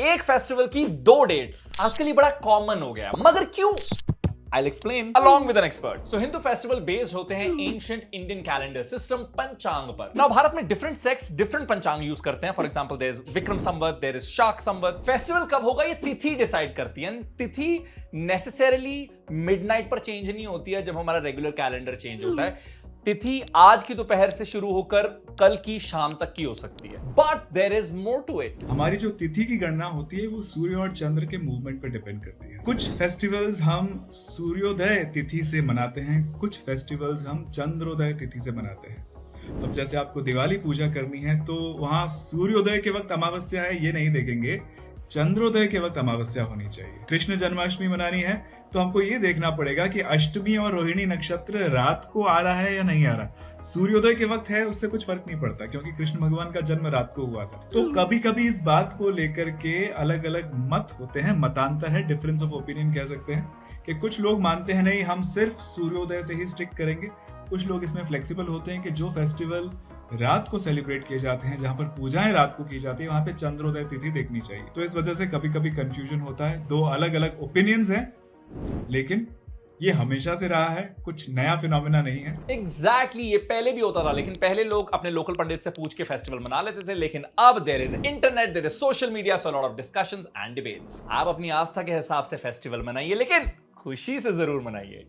एक फेस्टिवल की दो डेट्स आजकल ये बड़ा कॉमन हो गया, मगर क्यों? I'll explain along with an expert. So Hindu festival based होते हैं ancient Indian calendar system पंचांग पर. Now भारत में different sects different पंचांग use करते हैं. For example, there is Vikram Samvat, there is Shak Samvat. Festival कब होगा ये तिथि decide करती है. तिथि necessarily midnight पर change नहीं होती है जब हमारा regular calendar change होता है. तिथि आज की दोपहर से शुरू होकर कल की शाम तक की हो सकती है. But there is more to it. हमारी जो तिथि की गणना होती है वो सूर्य और चंद्र के मूवमेंट पर डिपेंड करती है. कुछ फेस्टिवल्स हम सूर्योदय तिथि से मनाते हैं, कुछ फेस्टिवल्स हम चंद्रोदय तिथि से मनाते हैं. अब जैसे आपको दिवाली पूजा करनी है तो वहां सूर्योदय के वक्त अमावस्या है ये नहीं देखेंगे, चंद्रोदय के वक्त अमावस्या होनी चाहिए. कृष्ण जन्माष्टमी मनानी है तो हमको ये देखना पड़ेगा कि अष्टमी और रोहिणी नक्षत्र रात को आ रहा है या नहीं आ रहा. सूर्योदय के वक्त है उससे कुछ फर्क नहीं पड़ता क्योंकि कृष्ण भगवान का जन्म रात को हुआ था. तो कभी कभी इस बात को लेकर के अलग अलग मत होते हैं, मतांतर है, डिफरेंस ऑफ ओपिनियन कह सकते हैं कि कुछ लोग मानते हैं नहीं हम सिर्फ सूर्योदय से ही स्टिक करेंगे. कुछ लोग इसमें फ्लेक्सिबल होते हैं कि जो फेस्टिवल रात को सेलिब्रेट किए जाते हैं, जहां पर पूजाएं रात को की जाती है, वहां पे चंद्रोदय तिथि देखनी चाहिए. तो इस वजह से कभी कभी कंफ्यूजन होता है. दो अलग अलग ओपिनियंस हैं लेकिन ये हमेशा से रहा है, कुछ नया फिनोमेना नहीं है. एग्जैक्टली ये पहले भी होता था, लेकिन पहले लोग अपने लोकल पंडित से पूछ के फेस्टिवल मना लेते थे. लेकिन अब there is internet, there is social media, so lot of discussions and debates. आप अपनी आस्था के हिसाब से फेस्टिवल मनाइए लेकिन खुशी से जरूर मनाइए.